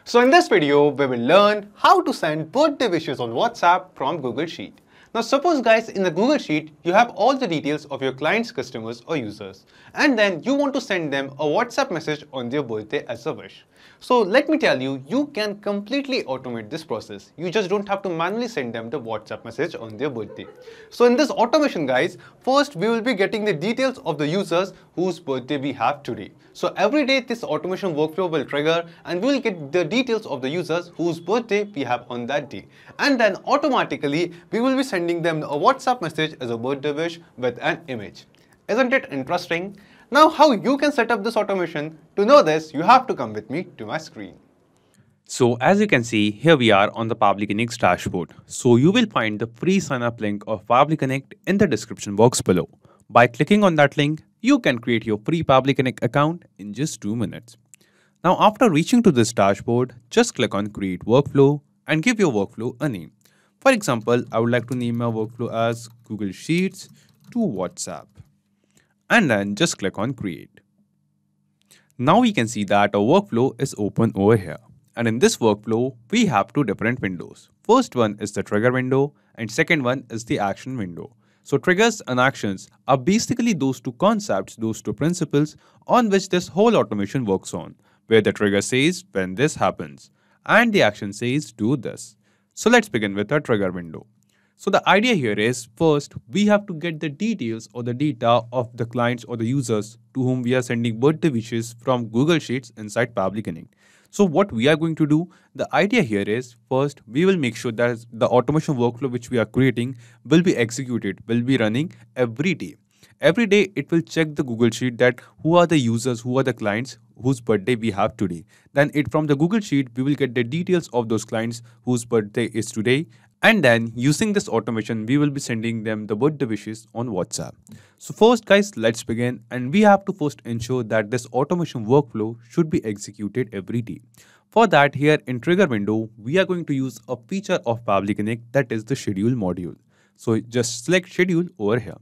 So in this video, we will learn how to send birthday wishes on WhatsApp from Google Sheet. Now suppose guys, in the Google Sheet, you have all the details of your clients, customers or users, and then you want to send them a WhatsApp message on their birthday as a wish. So let me tell you, you can completely automate this process. You just don't have to manually send them the WhatsApp message on their birthday. So in this automation guys, first we will be getting the details of the users whose birthday we have today. So every day this automation workflow will trigger and we will get the details of the users whose birthday we have on that day. And then automatically we will be sending them a WhatsApp message as a birthday wish with an image. Isn't it interesting? Now how you can set up this automation? To know this, you have to come with me to my screen. So as you can see, here we are on the Pabbly Connect's dashboard. So you will find the free sign up link of Pabbly Connect in the description box below. By clicking on that link, you can create your free Pabbly Connect account in just 2 minutes. Now after reaching to this dashboard, just click on create workflow and give your workflow a name. For example, I would like to name my workflow as Google Sheets to WhatsApp. And then just click on create. Now we can see that our workflow is open over here. And in this workflow, we have 2 different windows. First one is the trigger window and second one is the action window. So triggers and actions are basically those 2 concepts, those 2 principles on which this whole automation works on, where the trigger says when this happens and the action says do this. So let's begin with our trigger window. So the idea here is, first, we have to get the details or the data of the clients or the users to whom we are sending birthday wishes from Google Sheets inside Pabbly Connect. So what we are going to do, the idea here is, first, we will make sure that the automation workflow which we are creating will be executed, will be running every day. Every day, it will check the Google Sheet that who are the users, who are the clients whose birthday we have today. Then from the Google Sheet, we will get the details of those clients whose birthday is today. And then using this automation, we will be sending them the birthday wishes on WhatsApp. So first guys, let's begin. And we have to first ensure that this automation workflow should be executed every day. For that, here in trigger window, we are going to use a feature of Pabbly Connect, that is the schedule module. So just select schedule over here.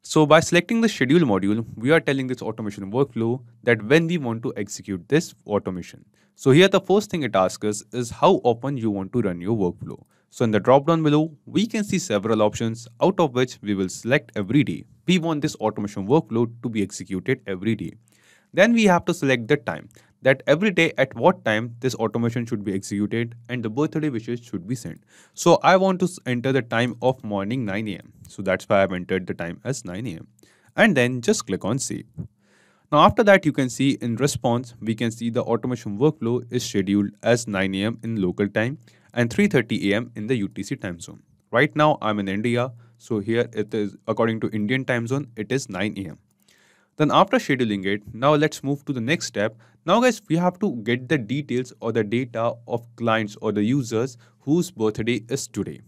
So by selecting the schedule module, we are telling this automation workflow that when we want to execute this automation. So here the first thing it asks us is how often you want to run your workflow. So in the drop down below, we can see several options, out of which we will select every day. We want this automation workflow to be executed every day. Then we have to select the time, that every day at what time this automation should be executed and the birthday wishes should be sent. So I want to enter the time of morning 9 a.m. So that's why I've entered the time as 9 a.m. And then just click on save. Now after that, you can see in response, we can see the automation workflow is scheduled as 9 a.m. in local time and 3:30 a.m. in the UTC time zone. Right now I'm in India. So here it is according to Indian time zone, it is 9 a.m. Then after scheduling it, now let's move to the next step. Now guys, we have to get the details or the data of clients or the users whose birthday is today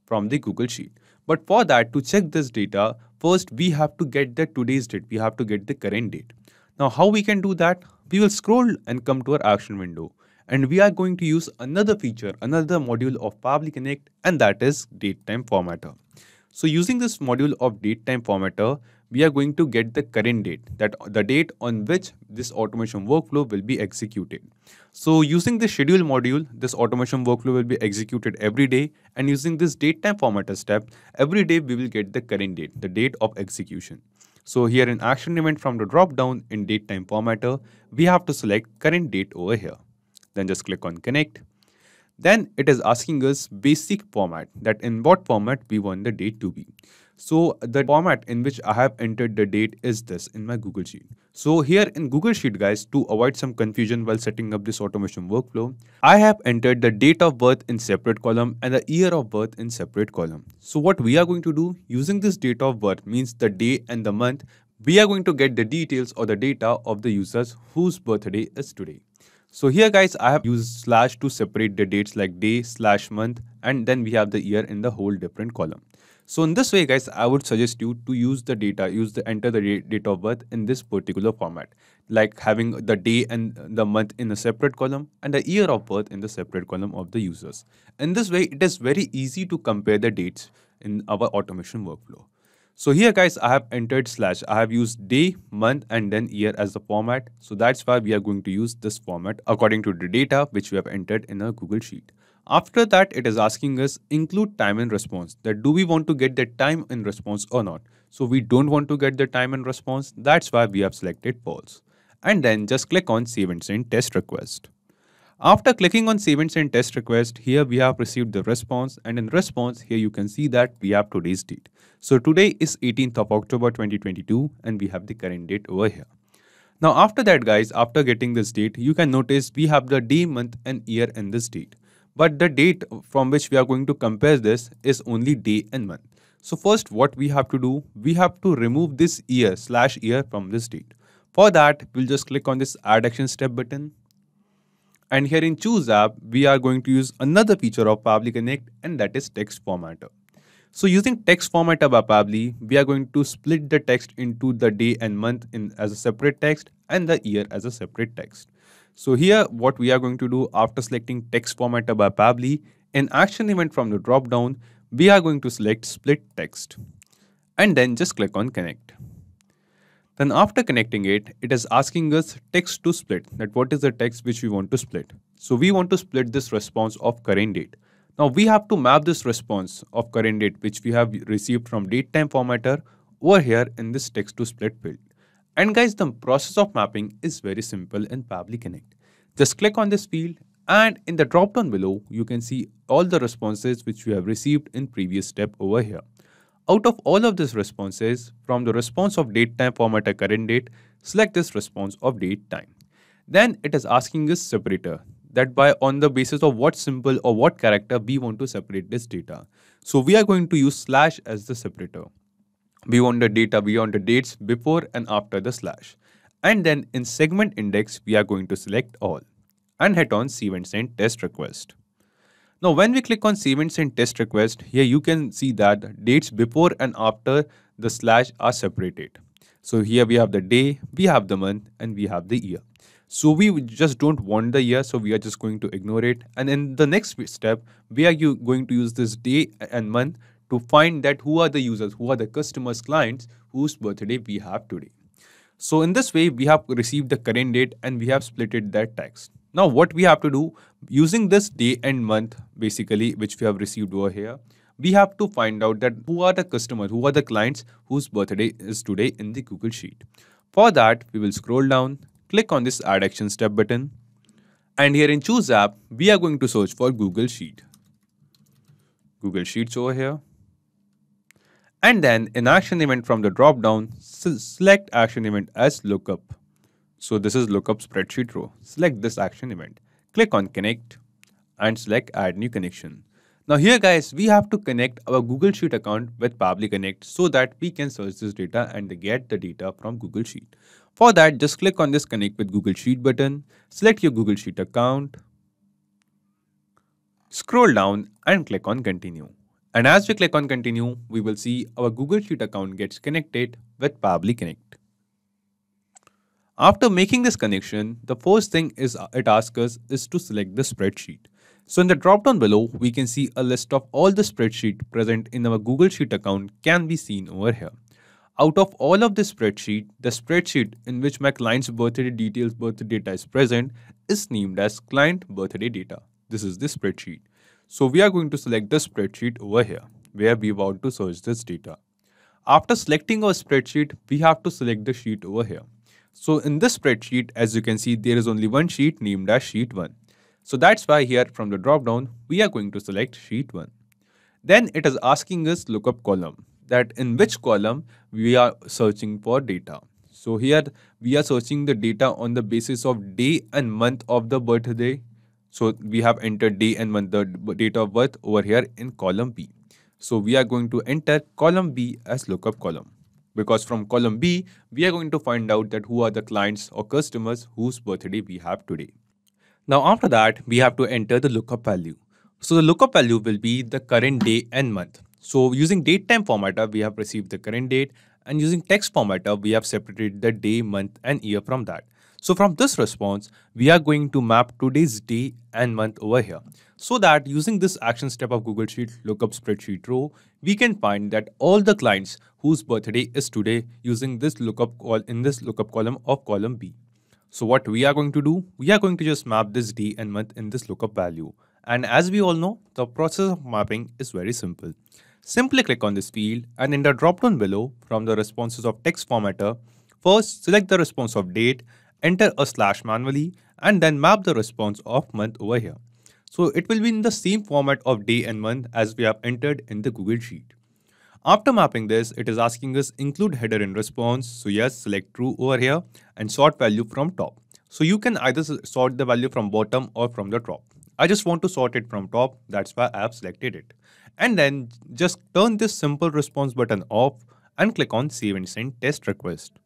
from the Google Sheet. But for that, to check this data, first we have to get the today's date. We have to get the current date. Now how we can do that? We will scroll and come to our action window. And we are going to use another feature, another module of Pabbly Connect, and that is date time formatter. So using this module of date time formatter, we are going to get the current date, that the date on which this automation workflow will be executed. So using the schedule module, this automation workflow will be executed every day, and using this date time formatter step, every day we will get the current date, the date of execution. So here in action event from the drop down in date time formatter, we have to select current date over here. Then just click on connect. Then it is asking us basic format, that in what format we want the date to be. So the format in which I have entered the date is this in my Google Sheet. So here in Google Sheet guys, to avoid some confusion while setting up this automation workflow, I have entered the date of birth in separate column and the year of birth in separate column. So what we are going to do using this date of birth means the day and the month, we are going to get the details or the data of the users whose birthday is today. So here guys, I have used slash to separate the dates like day / month, and then we have the year in the whole different column. So in this way guys, I would suggest you to use the data, enter the date of birth in this particular format, like having the day and the month in a separate column and the year of birth in the separate column of the users. In this way, it is very easy to compare the dates in our automation workflow. So here guys, I have entered slash. I have used day, month and then year as the format. So that's why we are going to use this format according to the data which we have entered in a Google Sheet. After that, it is asking us include time in response. That do we want to get the time in response or not? So we don't want to get the time in response. That's why we have selected false. And then just click on save and send test request. After clicking on save and send test request, here we have received the response, and in response here you can see that we have today's date. So today is 18th of October 2022 and we have the current date over here. Now after that guys, after getting this date, you can notice we have the day, month and year in this date. But the date from which we are going to compare this is only day and month. So first what we have to do, we have to remove this year/year from this date. For that, we'll just click on this add action step button. And here in choose app, we are going to use another feature of Pabbly Connect, and that is text formatter. So using text formatter by Pabbly, we are going to split the text into the day and month as a separate text and the year as a separate text. So here what we are going to do after selecting text formatter by Pabbly, in action event from the drop down, we are going to select split text and then just click on connect. Then after connecting it, it is asking us text to split, that what is the text which we want to split. So we want to split this response of current date. Now we have to map this response of current date which we have received from datetime formatter over here in this text to split field. And guys, the process of mapping is very simple in Pabbly Connect. Just click on this field and in the drop down below, you can see all the responses which we have received in previous step over here. Out of all of these responses, from the response of datetime formatter current date, select this response of date time. Then it is asking us separator, that by on the basis of what symbol or what character we want to separate this data. So we are going to use slash as the separator. We want the data, we want the dates before and after the slash. And then in segment index, we are going to select all and hit on save and send test request. Now when we click on save and send test request, here you can see that dates before and after the slash are separated. So here we have the day, we have the month and we have the year. So we just don't want the year, so we are just going to ignore it. And in the next step, we are going to use this day and month to find that who are the users, who are the customers, clients whose birthday we have today. So in this way, we have received the current date and we have splitted that text. Now what we have to do, using this day and month basically which we have received over here, we have to find out that who are the customers, who are the clients whose birthday is today in the Google Sheet. For that, we will scroll down, click on this add action step button, and here in choose app, we are going to search for Google Sheet. Google Sheets over here. And then in action event from the drop down, select action event as lookup. So this is lookup spreadsheet row. Select this action event. Click on connect and select add new connection. Now here guys, we have to connect our Google Sheet account with Pabbly Connect so that we can search this data and get the data from Google Sheet. For that, just click on this connect with Google Sheet button, select your Google Sheet account, scroll down and click on continue. And as we click on continue, we will see our Google Sheet account gets connected with Pabbly Connect. After making this connection, the first thing it asks us is to select the spreadsheet. So in the drop down below, we can see a list of all the spreadsheet present in our Google Sheet account can be seen over here. Out of all of the spreadsheet in which my client's birthday details, birthday data is present is named as client birthday data. This is the spreadsheet. So we are going to select the spreadsheet over here where we want to search this data. After selecting our spreadsheet, we have to select the sheet over here. So in this spreadsheet, as you can see, there is only one sheet named as sheet 1. So that's why here from the drop down, we are going to select sheet 1. Then it is asking us lookup column, that in which column we are searching for data. So here we are searching the data on the basis of day and month of the birthday. So we have entered day and month, the date of birth over here in column B. So we are going to enter column B as lookup column, because from column B, we are going to find out that who are the clients or customers whose birthday we have today. Now after that, we have to enter the lookup value. So the lookup value will be the current day and month. So using datetime formatter, we have received the current date, and using text formatter, we have separated the day, month and year from that. So from this response, we are going to map today's day and month over here, so that using this action step of Google Sheet lookup spreadsheet row, we can find that all the clients whose birthday is today using this lookup call in this lookup column of column B. So what we are going to do, we are going to just map this day and month in this lookup value. And as we all know, the process of mapping is very simple. Simply click on this field and in the drop down below from the responses of text formatter, first select the response of date, enter a slash manually and then map the response of month over here. So it will be in the same format of day and month as we have entered in the Google Sheet. After mapping this, it is asking us include header in response. So yes, select true over here and sort value from top. So you can either sort the value from bottom or from the top. I just want to sort it from top. That's why I have selected it. And then just turn this simple response button off and click on save and send test request.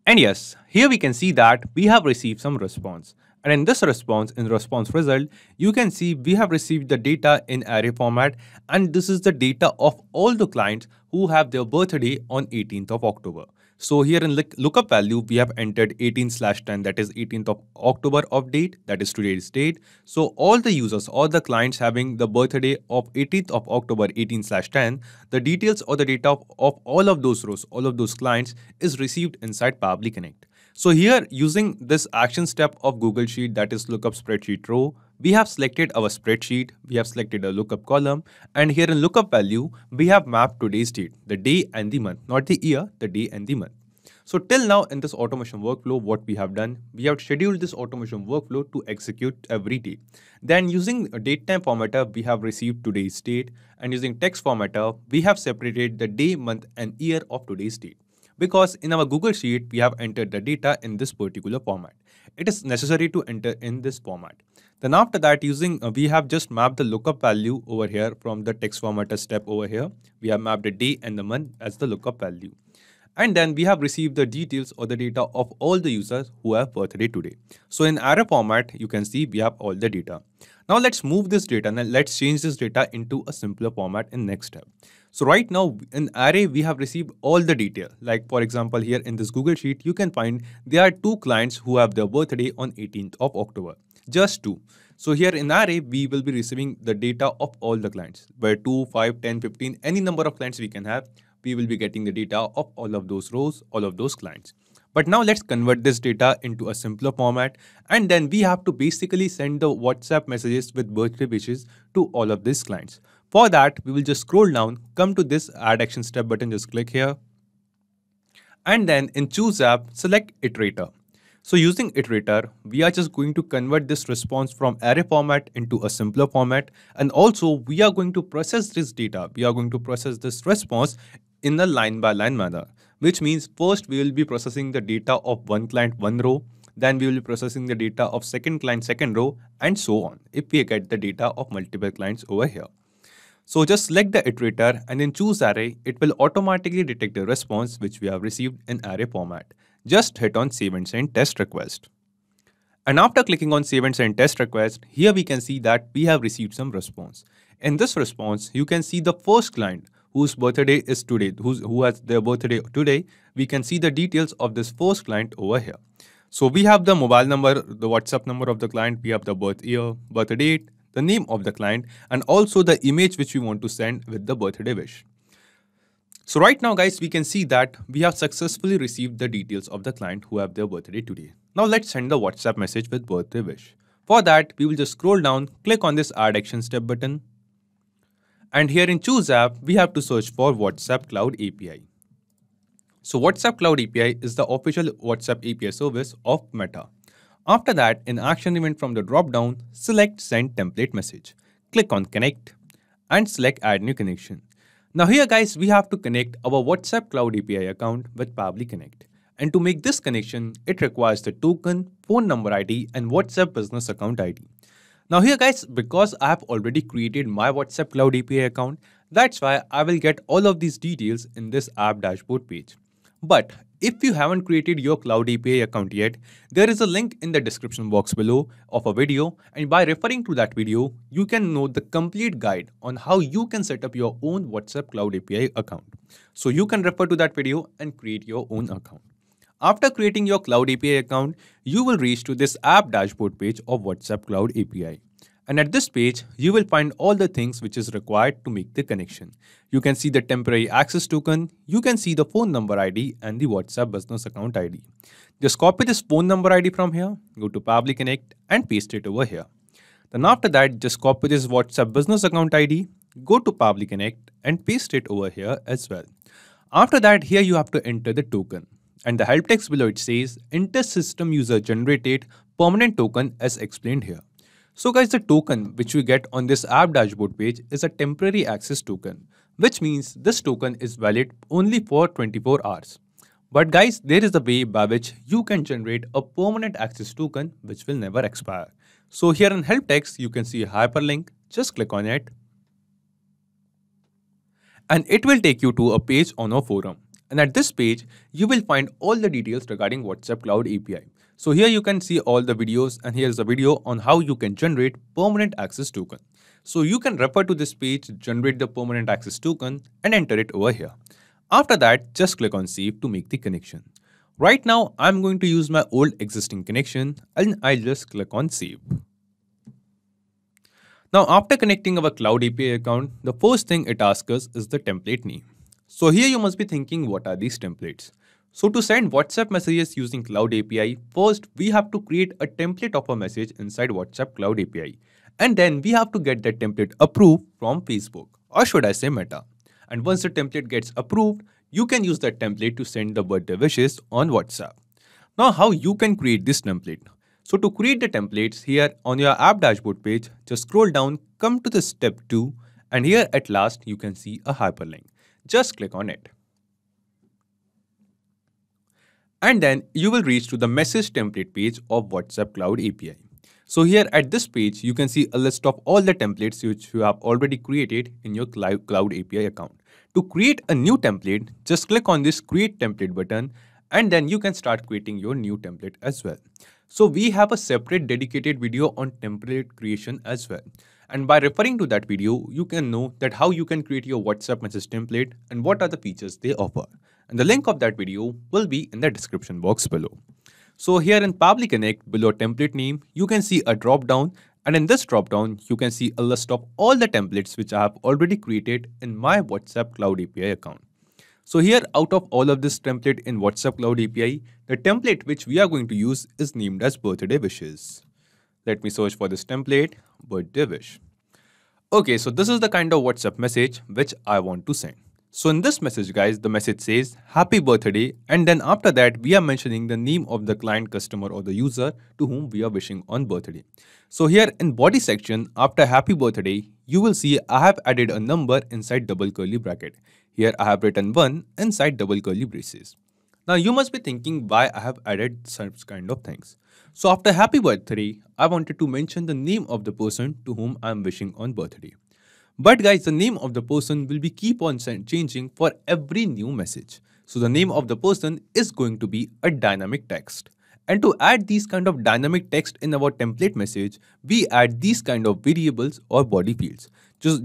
And yes, here we can see that we have received some response. And in this response, in response result, you can see we have received the data in array format and this is the data of all the clients who have their birthday on 18th of October. So here in lookup value, we have entered 18/10, that is 18th of October of date, that is today's date. So all the users, all the clients having the birthday of 18th of October 18/10, the details or the data of all of those rows, all of those clients is received inside Pabbly Connect. So here using this action step of Google Sheet, that is lookup spreadsheet row, we have selected our spreadsheet, we have selected a lookup column, and here in lookup value, we have mapped today's date, the day and the month, not the year, the day and the month. So till now in this automation workflow, what we have done, we have scheduled this automation workflow to execute every day. Then using a datetime formatter, we have received today's date, and using text formatter, we have separated the day, month, and year of today's date. Because in our Google Sheet, we have entered the data in this particular format. It is necessary to enter in this format. Then after that, we have just mapped the lookup value over here from the text formatter step over here. We have mapped the day and the month as the lookup value. And then we have received the details or the data of all the users who have birthday today. So in array format, you can see we have all the data. Now let's move this data and let's change this data into a simpler format in next step. So right now in array, we have received all the detail. Like for example, here in this Google Sheet, you can find there are 2 clients who have their birthday on 18th of October. Just 2. So here in array, we will be receiving the data of all the clients. Where 2, 5, 10, 15, any number of clients we can have, we will be getting the data of all of those rows, all of those clients. But now let's convert this data into a simpler format, and then we have to basically send the WhatsApp messages with birthday wishes to all of these clients. For that, we will just scroll down, come to this add action step button, just click here. And then in choose app, select iterator. So using iterator, we are just going to convert this response from array format into a simpler format. And also we are going to process this data. We are going to process this response in a line by line manner, which means first we will be processing the data of one client, one row. Then we will be processing the data of second client, second row, and so on, if we get the data of multiple clients over here. So just select the iterator and then choose array. It will automatically detect the response which we have received in array format. Just hit on save and send test request. And after clicking on save and send test request, here we can see that we have received some response. In this response, you can see the first client whose birthday is today, who has their birthday today. We can see the details of this first client over here. So we have the mobile number, the WhatsApp number of the client, we have the birth year, birth date, the name of the client, and also the image which we want to send with the birthday wish. So right now guys, we can see that we have successfully received the details of the client who have their birthday today. Now let's send the WhatsApp message with birthday wish. For that, we will just scroll down, click on this add action step button. And here in choose app, we have to search for WhatsApp Cloud API. So WhatsApp Cloud API is the official WhatsApp API service of Meta. After that, in action event from the drop down, select send template message. Click on connect and select add new connection. Now here guys, we have to connect our WhatsApp Cloud API account with Pabbly Connect. And to make this connection, it requires the token, phone number ID, and WhatsApp business account ID. Now here guys, because I have already created my WhatsApp Cloud API account, that's why I will get all of these details in this app dashboard page. But if you haven't created your Cloud API account yet, there is a link in the description box below of a video, and by referring to that video, you can know the complete guide on how you can set up your own WhatsApp Cloud API account. So you can refer to that video and create your own account. After creating your Cloud API account, you will reach to this app dashboard page of WhatsApp Cloud API. And at this page, you will find all the things which is required to make the connection. You can see the temporary access token, you can see the phone number ID and the WhatsApp business account ID. Just copy this phone number ID from here, go to Pabbly Connect and paste it over here. Then after that, just copy this WhatsApp business account ID, go to Pabbly Connect and paste it over here as well. After that, here you have to enter the token. And the help text below it says, enter system user generated permanent token as explained here. So guys, the token which we get on this app dashboard page is a temporary access token, which means this token is valid only for 24 hours. But guys, there is a way by which you can generate a permanent access token which will never expire. So here in help text, you can see a hyperlink, just click on it. And it will take you to a page on our forum. And at this page, you will find all the details regarding WhatsApp Cloud API. So here you can see all the videos, and here's a video on how you can generate permanent access token. So you can refer to this page, generate the permanent access token and enter it over here. After that, just click on save to make the connection. Right now, I'm going to use my old existing connection and I'll just click on save. Now, after connecting our Cloud API account, the first thing it asks us is the template name. So here you must be thinking, what are these templates? So to send WhatsApp messages using Cloud API, first we have to create a template of a message inside WhatsApp Cloud API. And then we have to get that template approved from Facebook, or should I say Meta. And once the template gets approved, you can use that template to send the birthday wishes on WhatsApp. Now how you can create this template? So to create the templates here on your app dashboard page, just scroll down, come to the step 2, and here at last you can see a hyperlink. Just click on it. And then you will reach to the message template page of WhatsApp Cloud API. So here at this page, you can see a list of all the templates which you have already created in your Cloud API account. To create a new template, just click on this create template button and then you can start creating your new template as well. So we have a separate dedicated video on template creation as well. And by referring to that video, you can know that how you can create your WhatsApp message template and what are the features they offer. And the link of that video will be in the description box below. So here in Pabbly Connect, below template name, you can see a drop down, and in this drop down, you can see a list of all the templates which I have already created in my WhatsApp Cloud API account. So here, out of all of this template in WhatsApp Cloud API, the template which we are going to use is named as birthday wishes. Let me search for this template, birthday wish. Okay, so this is the kind of WhatsApp message which I want to send. So in this message, guys, the message says happy birthday, and then after that we are mentioning the name of the client, customer or the user to whom we are wishing on birthday. So here in body section, after happy birthday, you will see I have added a number inside double curly bracket. Here I have written 1 inside double curly braces. Now you must be thinking why I have added such kind of things. So after happy birthday, I wanted to mention the name of the person to whom I am wishing on birthday. But guys, the name of the person will be keep on changing for every new message. So the name of the person is going to be a dynamic text. And to add these kind of dynamic text in our template message, we add these kind of variables or body fields.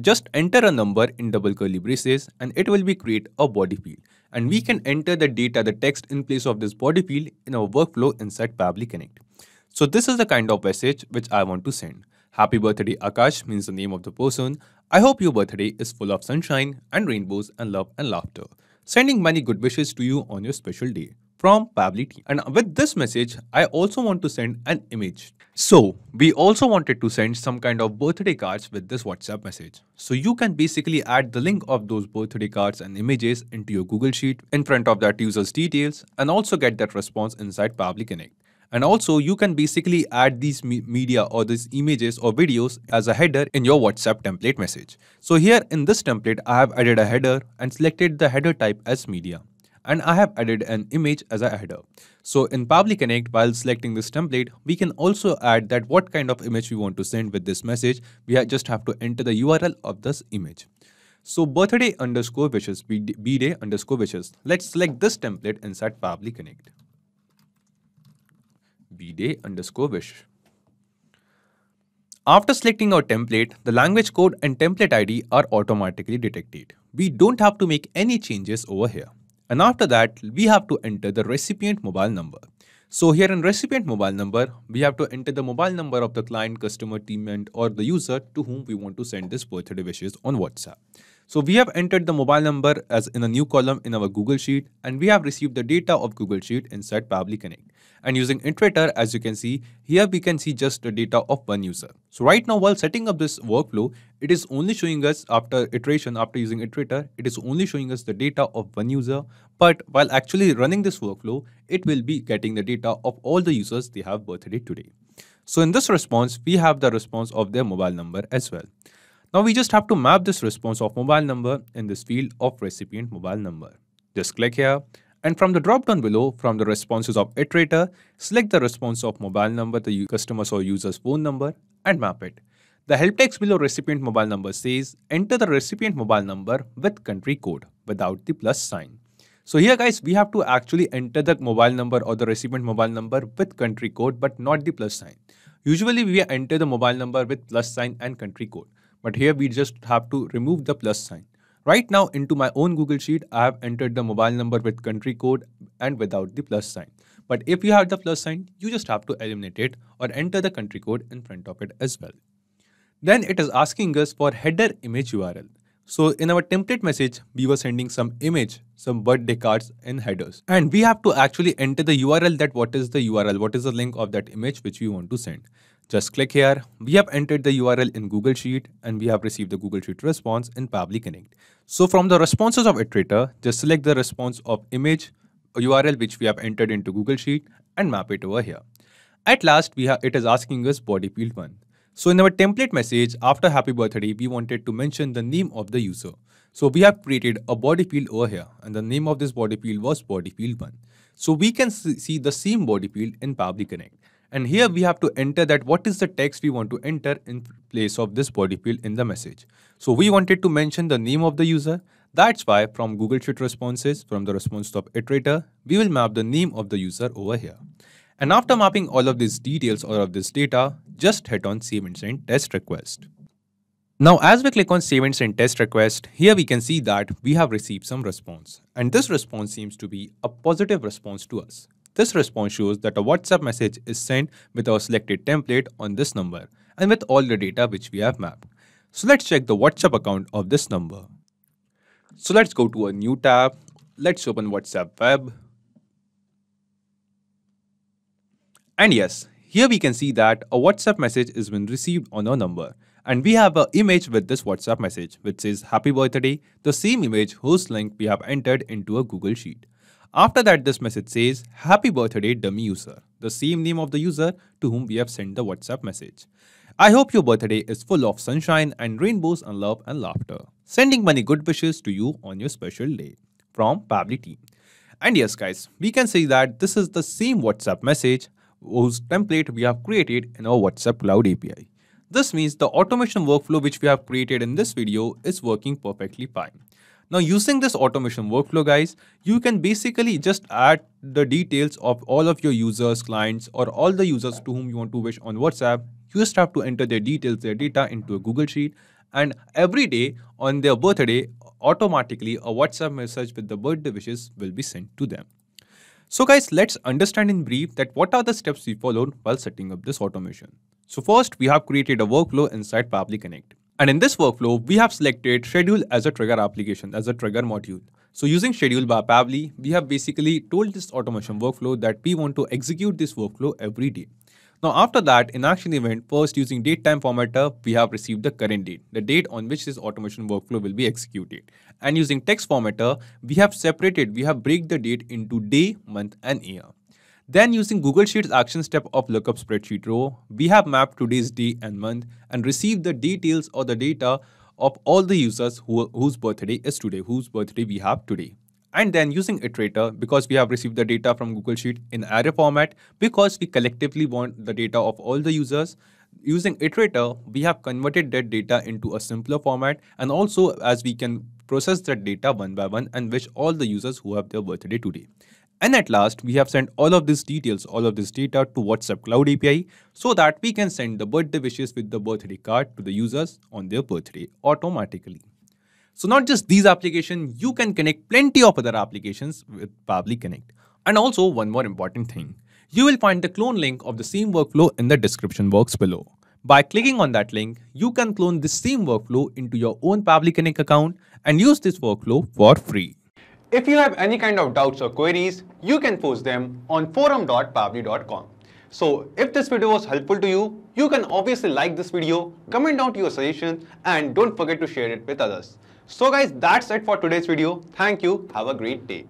Just enter a number in double curly braces and it will be create a body field. And we can enter the data, the text in place of this body field in our workflow inside Pabbly Connect. So this is the kind of message which I want to send. Happy birthday Akash means the name of the person. I hope your birthday is full of sunshine and rainbows and love and laughter. Sending many good wishes to you on your special day. From Pabbly team. And with this message, I also want to send an image. So we also wanted to send some kind of birthday cards with this WhatsApp message. So you can basically add the link of those birthday cards and images into your Google Sheet in front of that user's details and also get that response inside Pabbly Connect. And also you can basically add these media or these images or videos as a header in your WhatsApp template message. So here in this template, I have added a header and selected the header type as media. And I have added an image as a header. So in Pabbly Connect, while selecting this template, we can also add that what kind of image we want to send with this message. We just have to enter the URL of this image. So birthday underscore wishes, bday underscore wishes. Let's select this template inside Pabbly Connect. bday underscore wish. After selecting our template, the language code and template ID are automatically detected. We don't have to make any changes over here. And after that, we have to enter the recipient mobile number. So here in recipient mobile number, we have to enter the mobile number of the client, customer, teammate or the user to whom we want to send this birthday wishes on WhatsApp. So we have entered the mobile number as in a new column in our Google Sheet, and we have received the data of Google Sheet inside Pabbly Connect. And using iterator, as you can see, here we can see just the data of one user. So right now, while setting up this workflow, it is only showing us after iteration, after using iterator, it is only showing us the data of one user. But while actually running this workflow, it will be getting the data of all the users they have birthday today. So in this response, we have the response of their mobile number as well. Now we just have to map this response of mobile number in this field of recipient mobile number. Just click here, and from the drop down below, from the responses of iterator, select the response of mobile number, the customer's or user's phone number, and map it. The help text below recipient mobile number says, enter the recipient mobile number with country code without the plus sign. So here guys, we have to actually enter the mobile number or the recipient mobile number with country code, but not the plus sign. Usually we enter the mobile number with plus sign and country code. But here we just have to remove the plus sign. Right now into my own Google Sheet, I have entered the mobile number with country code and without the plus sign. But if you have the plus sign, you just have to eliminate it or enter the country code in front of it as well. Then it is asking us for header image URL. So in our template message, we were sending some image, some birthday cards in headers. And we have to actually enter the URL that what is the URL, what is the link of that image which we want to send. Just click here. We have entered the URL in Google Sheet and we have received the Google Sheet response in Pabbly Connect. So from the responses of iterator, just select the response of image URL which we have entered into Google Sheet and map it over here. At last, it is asking us body field 1. So in our template message, after happy birthday, we wanted to mention the name of the user. So we have created a body field over here and the name of this body field was body field 1. So we can see the same body field in Pabbly Connect. And here we have to enter that what is the text we want to enter in place of this body field in the message. So we wanted to mention the name of the user. That's why from Google Sheet responses, from the response of iterator, we will map the name of the user over here. And after mapping all of these details or of this data, just hit on save and send test request. Now as we click on save and send test request, here we can see that we have received some response. And this response seems to be a positive response to us. This response shows that a WhatsApp message is sent with our selected template on this number and with all the data which we have mapped. So let's check the WhatsApp account of this number. So let's go to a new tab. Let's open WhatsApp web. And yes, here we can see that a WhatsApp message has been received on our number. And we have an image with this WhatsApp message which says happy birthday, the same image whose link we have entered into a Google Sheet. After that, this message says, happy birthday dummy user, the same name of the user to whom we have sent the WhatsApp message. I hope your birthday is full of sunshine and rainbows and love and laughter. Sending many good wishes to you on your special day. From Pabbly team. And yes guys, we can say that this is the same WhatsApp message whose template we have created in our WhatsApp Cloud API. This means the automation workflow which we have created in this video is working perfectly fine. Now using this automation workflow guys, you can basically just add the details of all of your users, clients or all the users to whom you want to wish on WhatsApp. You just have to enter their details, their data into a Google Sheet, and every day on their birthday, automatically a WhatsApp message with the birthday wishes will be sent to them. So guys, let's understand in brief that what are the steps we followed while setting up this automation. So first, we have created a workflow inside Pabbly Connect. And in this workflow, we have selected schedule as a trigger application, as a trigger module. So using schedule by Pabbly, we have basically told this automation workflow that we want to execute this workflow every day. Now after that, in action event, first using date time formatter, we have received the current date, the date on which this automation workflow will be executed. And using text formatter, we have break the date into day, month and year. Then using Google Sheets action step of lookup spreadsheet row, we have mapped today's day and month and received the details or the data of all the users whose birthday is today, whose birthday we have today. And then using iterator, because we have received the data from Google Sheet in array format, because we collectively want the data of all the users, using iterator, we have converted that data into a simpler format, and also as we can process that data one by one and wish all the users who have their birthday today. And at last, we have sent all of these details, all of this data to WhatsApp Cloud API so that we can send the birthday wishes with the birthday card to the users on their birthday automatically. So not just these applications, you can connect plenty of other applications with Pabbly Connect. And also one more important thing. You will find the clone link of the same workflow in the description box below. By clicking on that link, you can clone this same workflow into your own Pabbly Connect account and use this workflow for free. If you have any kind of doubts or queries, you can post them on forum.pabbly.com. So if this video was helpful to you, you can obviously like this video, comment down your suggestions, and don't forget to share it with others. So guys, that's it for today's video. Thank you. Have a great day.